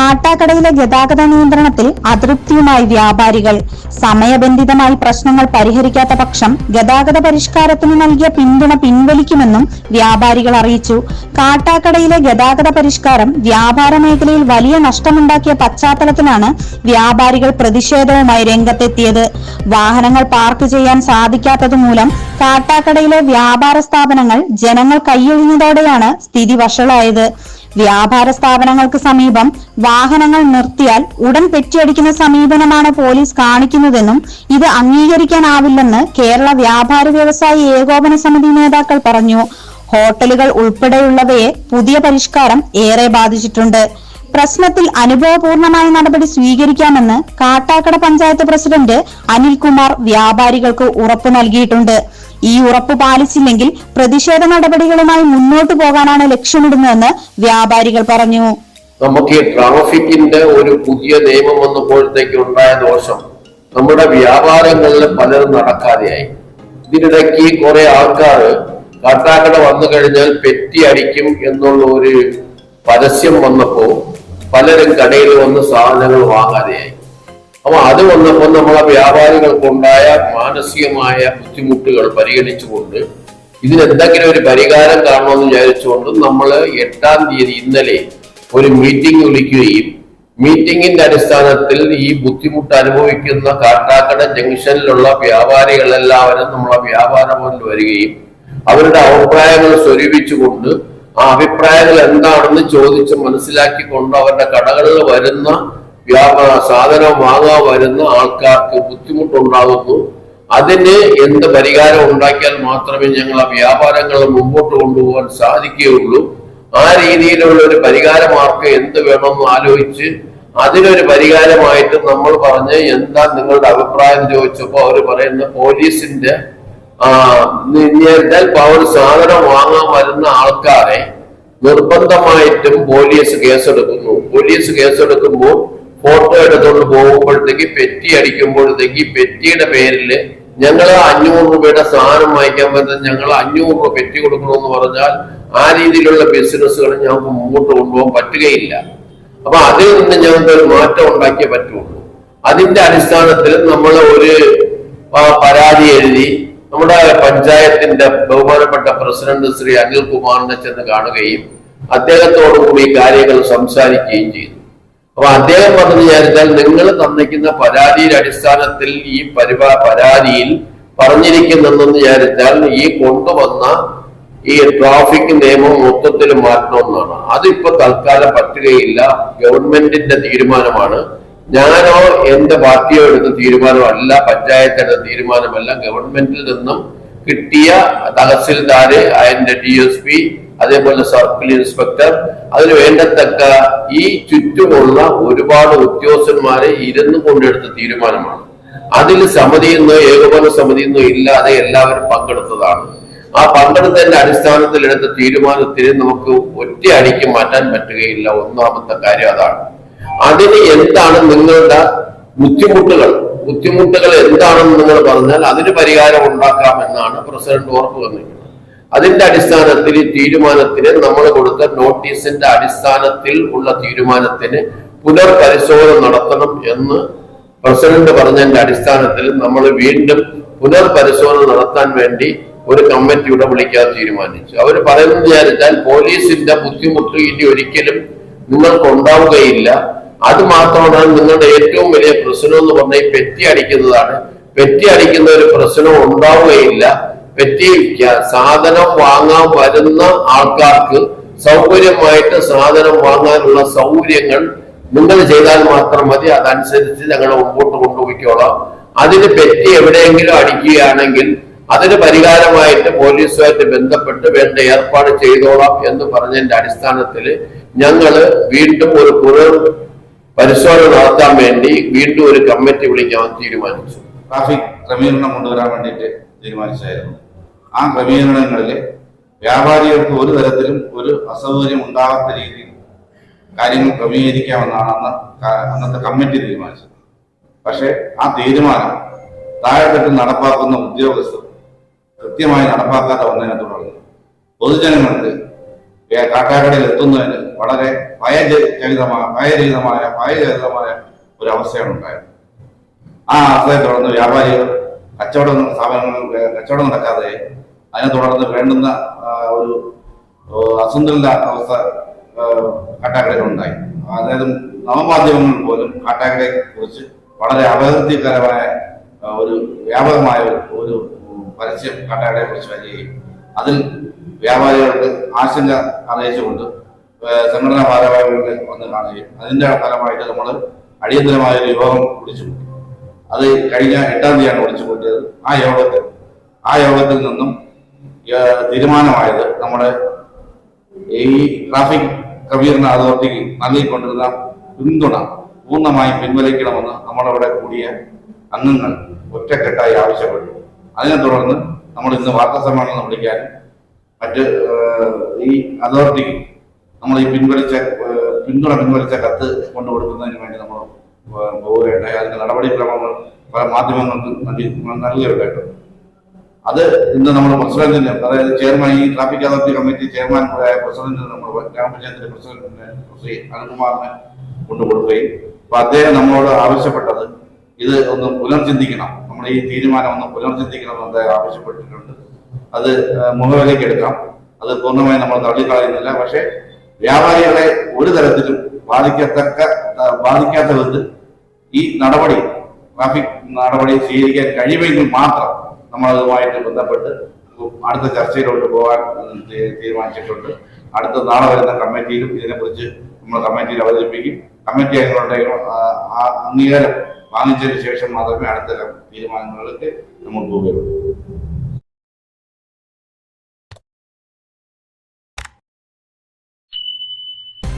കാട്ടാക്കടയിലെ ഗതാഗത നിയന്ത്രണത്തിൽ അതൃപ്തിയുമായി വ്യാപാരികൾ. സമയബന്ധിതമായി പ്രശ്നങ്ങൾ പരിഹരിക്കാത്ത പക്ഷം ഗതാഗത പരിഷ്കാരത്തിന് നൽകിയ പിന്തുണ പിൻവലിക്കുമെന്നും വ്യാപാരികൾ അറിയിച്ചു. കാട്ടാക്കടയിലെ ഗതാഗത പരിഷ്കാരം വ്യാപാര മേഖലയിൽ വലിയ നഷ്ടമുണ്ടാക്കിയ പശ്ചാത്തലത്തിലാണ് വ്യാപാരികൾ പ്രതിഷേധവുമായി രംഗത്തെത്തിയത്. വാഹനങ്ങൾ പാർക്ക് ചെയ്യാൻ സാധിക്കാത്തതുമൂലം കാട്ടാക്കടയിലെ വ്യാപാര സ്ഥാപനങ്ങൾ ജനങ്ങൾ കൈയൊഴിഞ്ഞതോടെയാണ് സ്ഥിതി വഷളായത്. വ്യാപാര സ്ഥാപനങ്ങൾക്ക് സമീപം വാഹനങ്ങൾ നിർത്തിയാൽ ഉടൻ പെറ്റിയടിക്കുന്ന സമീപനമാണ് പോലീസ് കാണിക്കുന്നതെന്നും ഇത് അംഗീകരിക്കാനാവില്ലെന്ന് കേരള വ്യാപാര വ്യവസായി ഏകോപന സമിതി നേതാക്കൾ പറഞ്ഞു. ഹോട്ടലുകൾ ഉൾപ്പെടെയുള്ളവയെ പുതിയ പരിഷ്കാരം ഏറെ ബാധിച്ചിട്ടുണ്ട്. പ്രശ്നത്തിൽ അനുഭവപൂർണമായ നടപടി സ്വീകരിക്കാമെന്ന് കാട്ടാക്കട പഞ്ചായത്ത് പ്രസിഡന്റ് അനിൽകുമാർ വ്യാപാരികൾക്ക് ഉറപ്പു നൽകിയിട്ടുണ്ട്. ഈ ഉറപ്പ് പാലിച്ചില്ലെങ്കിൽ പ്രതിഷേധ നടപടികളുമായി മുന്നോട്ടു പോകാനാണ് ലക്ഷ്യമിടുന്നതെന്ന് വ്യാപാരികൾ പറഞ്ഞു. നമുക്ക് ട്രാഫിക്കിന്റെ ഒരു പുതിയ നിയമം വന്നപ്പോഴത്തേക്ക് ഉണ്ടായ ദോഷം നമ്മുടെ വ്യാപാരങ്ങളിൽ പലരും നടക്കാതെയായി. ഇതിനിടയ്ക്ക് കുറെ ആൾക്കാർ കാട്ടാക്കട വന്നു കഴിഞ്ഞാൽ പെറ്റി അടിക്കും എന്നുള്ള ഒരു പരസ്യം വന്നപ്പോ പലരും കടയിൽ വന്ന് സാധനങ്ങൾ വാങ്ങാതെയായി. അപ്പൊ അത് വന്നപ്പോൾ നമ്മളെ വ്യാപാരികൾക്കുണ്ടായ മാനസികമായ ബുദ്ധിമുട്ടുകൾ പരിഗണിച്ചുകൊണ്ട് ഇതിനെന്തെങ്കിലും ഒരു പരിഹാരം കാണണമെന്ന് വിചാരിച്ചുകൊണ്ട് നമ്മൾ 8-ാം തീയതി ഇന്നലെ ഒരു മീറ്റിംഗ് വിളിക്കുകയും മീറ്റിംഗിന്റെ അടിസ്ഥാനത്തിൽ ഈ ബുദ്ധിമുട്ട് അനുഭവിക്കുന്ന കാട്ടാക്കട ജംഗ്ഷനിലുള്ള വ്യാപാരികളെല്ലാവരും നമ്മളെ വ്യാപാര ഭവനിൽ വരികയും അവരുടെ അഭിപ്രായങ്ങൾ സ്വരൂപിച്ചുകൊണ്ട് ആ അഭിപ്രായങ്ങൾ എന്താണെന്ന് ചോദിച്ച് മനസ്സിലാക്കിക്കൊണ്ട് അവരുടെ കടകളിൽ വരുന്ന സാധനം വാങ്ങാൻ വരുന്ന ആൾക്കാർക്ക് ബുദ്ധിമുട്ടുണ്ടാകുന്നു. അതിന് എന്ത് പരിഹാരം ഉണ്ടാക്കിയാൽ മാത്രമേ ഞങ്ങൾ ആ വ്യാപാരങ്ങൾ മുമ്പോട്ട് കൊണ്ടുപോകാൻ സാധിക്കുകയുള്ളൂ. ആ രീതിയിലുള്ള ഒരു പരിഹാര മാർഗം എന്ത് വേണമെന്ന് ആലോചിച്ച് അതിനൊരു പരിഹാരമായിട്ട് നമ്മൾ പറഞ്ഞ് എന്താ നിങ്ങളുടെ അഭിപ്രായം ചോദിച്ചപ്പോൾ അവർ പറയുന്ന പോലീസിന്റെ ഒരു സാധനം വാങ്ങാൻ വരുന്ന ആൾക്കാരെ നിർബന്ധമായിട്ടും പോലീസ് കേസെടുക്കുന്നു. പോലീസ് കേസെടുക്കുമ്പോൾ ഫോട്ടോ എടുത്തുകൊണ്ട് പോകുമ്പോഴത്തേക്ക് പെറ്റി അടിക്കുമ്പോഴത്തേക്ക് പെറ്റിയുടെ പേരിൽ ഞങ്ങൾ 500 രൂപയുടെ സാധനം വാങ്ങിക്കാൻ പറ്റുന്നത് ഞങ്ങൾ 500 രൂപ പെറ്റി കൊടുക്കണമെന്ന് പറഞ്ഞാൽ ആ രീതിയിലുള്ള ബിസിനസ്സുകൾ ഞങ്ങൾക്ക് മുമ്പോട്ട് കൊണ്ടുപോകാൻ പറ്റുകയില്ല. അപ്പൊ അതിൽ നിന്ന് ഞങ്ങൾക്ക് ഒരു മാറ്റം ഉണ്ടാക്കിയേ പറ്റുള്ളൂ. അതിന്റെ അടിസ്ഥാനത്തിൽ നമ്മൾ ഒരു പരാതി എഴുതി നമ്മുടെ പഞ്ചായത്തിന്റെ ബഹുമാനപ്പെട്ട പ്രസിഡന്റ് ശ്രീ അനിൽകുമാറിനെ ചെന്ന് കാണുകയും അദ്ദേഹത്തോടുകൂടി ഈ കാര്യങ്ങൾ സംസാരിക്കുകയും ചെയ്തു. അപ്പൊ അദ്ദേഹം പറഞ്ഞു വിചാരിച്ചാൽ നിങ്ങൾ തന്നിരിക്കുന്ന പരാതിയുടെ അടിസ്ഥാനത്തിൽ ഈ പരാതിയിൽ പറഞ്ഞിരിക്കുന്നെന്ന് വിചാരിച്ചാൽ ഈ കൊണ്ടുവന്ന ഈ ട്രാഫിക് നിയമം മൊത്തത്തിൽ മാറ്റണമെന്നാണ്. അതിപ്പോ തൽക്കാലം പറ്റുകയില്ല. ഗവൺമെന്റിന്റെ തീരുമാനമാണ്. ഞാനോ എന്റെ പാർട്ടിയോ എടുത്ത തീരുമാനമല്ല, പഞ്ചായത്തിന്റെ തീരുമാനമല്ല. ഗവൺമെന്റിൽ നിന്നും കിട്ടിയ തഹസിൽദാര്, അതിന്റെ DSP, അതേപോലെ സർക്കിൾ ഇൻസ്പെക്ടർ, അതിന് വേണ്ടത്തക്ക ഈ ചുറ്റുമുള്ള ഒരുപാട് ഉദ്യോഗസ്ഥന്മാരെ ഇരുന്നു കൊണ്ടെടുത്ത തീരുമാനമാണ്. അതിൽ സമിതിയെന്നോ ഏകോപന സമിതിയെന്നോ ഇല്ലാതെ എല്ലാവരും പങ്കെടുത്തതാണ്. ആ പങ്കെടുത്തതിന്റെ അടിസ്ഥാനത്തിൽ എടുത്ത തീരുമാനത്തിന് നമുക്ക് ഒറ്റയടിക്ക് മാറ്റാൻ പറ്റുകയില്ല. ഒന്നാമത്തെ കാര്യം അതാണ്. അതിന് എന്താണ് നിങ്ങളുടെ ബുദ്ധിമുട്ടുകൾ എന്താണെന്ന് നിങ്ങൾ പറഞ്ഞാൽ അതിന് പരിഹാരം ഉണ്ടാക്കാമെന്നാണ് പ്രസിഡന്റ് ഉറപ്പ് തന്നിരിക്കുന്നത്. അതിന്റെ അടിസ്ഥാനത്തിൽ ഈ തീരുമാനത്തിന് നമ്മൾ കൊടുത്ത നോട്ടീസിന്റെ അടിസ്ഥാനത്തിൽ ഉള്ള തീരുമാനത്തിന് പുനർപരിശോധന നടത്തണം എന്ന് പ്രസിഡന്റ് പറഞ്ഞതിന്റെ അടിസ്ഥാനത്തിൽ നമ്മൾ വീണ്ടും പുനർപരിശോധന നടത്താൻ വേണ്ടി ഒരു കമ്മിറ്റിയുടെ വിളിക്കാൻ തീരുമാനിച്ചു. അവർ പറയുന്നത് വിചാരിച്ചാൽ പോലീസിന്റെ ബുദ്ധിമുട്ട് ഇനി ഒരിക്കലും നിങ്ങൾക്ക് ഉണ്ടാവുകയില്ല. അത് മാത്രമാണ് നിങ്ങളുടെ ഏറ്റവും വലിയ പ്രശ്നം എന്ന് പറഞ്ഞാൽ ഈ പെറ്റി അടിക്കുന്നതാണ്. പെറ്റി അടിക്കുന്ന ഒരു പ്രശ്നം ഉണ്ടാവുകയില്ല. പെറ്റി സാധനം വാങ്ങാൻ വരുന്ന ആൾക്കാർക്ക് സൗകര്യമായിട്ട് സാധനം വാങ്ങാനുള്ള സൗകര്യങ്ങൾ നിങ്ങൾ ചെയ്താൽ മാത്രം മതി. അതനുസരിച്ച് ഞങ്ങൾ മുമ്പോട്ട് കൊണ്ടുപോയിക്കോളാം. അതിന് പെറ്റി എവിടെയെങ്കിലും അടിക്കുകയാണെങ്കിൽ അതിന് പരിഹാരമായിട്ട് പോലീസുമായിട്ട് ബന്ധപ്പെട്ട് വേണ്ട ഏർപ്പാട് ചെയ്തോളാം എന്ന് പറഞ്ഞതിന്റെ അടിസ്ഥാനത്തിൽ ഞങ്ങള് വീണ്ടും ഒരു പരിശോധന നടത്താൻ വേണ്ടി വീണ്ടും ഒരു കമ്മിറ്റി വിളിക്കാൻ തീരുമാനിച്ചു. ട്രാഫിക് ക്രമീകരണം കൊണ്ടുവരാൻ വേണ്ടിയിട്ട് തീരുമാനിച്ചായിരുന്നു. ആ ക്രമീകരണങ്ങളിൽ വ്യാപാരികൾക്ക് ഒരു തരത്തിലും ഒരു അസൗകര്യം ഉണ്ടാകാത്ത രീതിയിൽ കാര്യങ്ങൾ ക്രമീകരിക്കാമെന്നാണ് അന്നത്തെ കമ്മിറ്റി തീരുമാനിച്ചത്. പക്ഷെ ആ തീരുമാനം താഴെത്തട്ടിൽ നടപ്പാക്കുന്ന ഉദ്യോഗസ്ഥർ കൃത്യമായി നടപ്പാക്കാതെ വന്നതിനെ തുടർന്ന് പൊതുജനങ്ങൾക്ക് കാട്ടാക്കടയിൽ എത്തുന്നതിന് വളരെ ഭയരഹിതമായ ഒരു അവസ്ഥയാണ് ഉണ്ടായത്. ആ അവസ്ഥയെ തുടർന്ന് വ്യാപാരികൾ കച്ചവടം നടക്കാതെ അതിനെ തുടർന്ന് വേണ്ടുന്ന ഒരു അസന്തുലിത അവസ്ഥ കാട്ടാക്കടയിലുണ്ടായി. അതായത് നവമാധ്യമങ്ങൾ പോലും കാട്ടാക്കടയെ കുറിച്ച് വളരെ അപകീർത്തികരമായ ഒരു വ്യാപകമായ ഒരു പരസ്യം കാട്ടാക്കടയെ കുറിച്ച് വരികയും അതിൽ വ്യാപാരികൾക്ക് ആശങ്ക അറിയിച്ചുകൊണ്ട് സംഘടനാ ഭാരവാഹികളെ വന്ന് കാണുകയും അതിന്റെ ഫലമായിട്ട് നമ്മൾ അടിയന്തരമായ ഒരു യോഗം വിളിച്ചു. അത് കഴിഞ്ഞ 8-ാം തീയതിയാണ് വിളിച്ചു കൂട്ടിയത്. ആ യോഗത്തിൽ നിന്നും തീരുമാനമായത് നമ്മുടെ ഈ ട്രാഫിക് ക്രമീകരണ അതോറിറ്റിക്ക് നൽകിക്കൊണ്ടിരുന്ന പിന്തുണ പൂർണ്ണമായും പിൻവലിക്കണമെന്ന് നമ്മളവിടെ കൂടിയ അംഗങ്ങൾ ഒറ്റക്കെട്ടായി ആവശ്യപ്പെട്ടു. അതിനെ തുടർന്ന് നമ്മൾ ഇന്ന് വാർത്താ സമ്മേളനം വിളിക്കാനും മറ്റ് ഈ അതോറിറ്റിക്ക് നമ്മൾ ഈ പിന്തുണ പിൻവലിച്ച കത്ത് കൊണ്ടുകൊടുക്കുന്നതിന് വേണ്ടി നമ്മൾ പോവുകയുണ്ടായി. അതിന്റെ നടപടിക്രമങ്ങൾ പല മാധ്യമങ്ങൾക്ക് നൽകുകയുണ്ടായിട്ടുണ്ട്. അത് ഇന്ന് നമ്മൾ പ്രസിഡന്റിന്, അതായത് ചെയർമാൻ, ഈ ട്രാഫിക് അതോറിറ്റി കമ്മിറ്റി ചെയർമാൻ പ്രസിഡന്റിന്, നമ്മൾ ഗ്രാമപഞ്ചായത്തിന്റെ പ്രസിഡന്റിന് ശ്രീ അനിൽകുമാറിനെ കൊണ്ടുകൊടുക്കുകയും അപ്പൊ അദ്ദേഹം നമ്മളോട് ആവശ്യപ്പെട്ടത് ഇത് ഒന്ന് പുനർചിന്തിക്കണം, നമ്മുടെ ഈ തീരുമാനം ഒന്ന് പുനർചിന്തിക്കണം എന്ന് അദ്ദേഹം ആവശ്യപ്പെട്ടിട്ടുണ്ട്. അത് മുഖവിലേക്ക് എടുക്കാം, അത് പൂർണ്ണമായി നമ്മൾ തള്ളിക്കളയുന്നില്ല. പക്ഷെ വ്യാപാരികളെ ഒരു തരത്തിലും ബാധിക്കാത്ത വിധത്തിൽ ഈ ട്രാഫിക് നടപടി സ്വീകരിക്കാൻ കഴിയുമെങ്കിൽ മാത്രം നമ്മൾ അതുമായിട്ട് ബന്ധപ്പെട്ട് അടുത്ത ചർച്ചയിലോട്ട് പോകാൻ തീരുമാനിച്ചിട്ടുണ്ട്. നാളെ വരുന്ന കമ്മിറ്റിയിലും ഇതിനെക്കുറിച്ച് നമ്മൾ കമ്മിറ്റിയിൽ അവതരിപ്പിക്കും. കമ്മിറ്റി അതിനുള്ള അംഗീകാരം വാങ്ങിച്ചതിന് ശേഷം മാത്രമേ അടുത്ത തീരുമാനങ്ങളിലേക്ക് നമ്മൾ പോവുകയുള്ളൂ.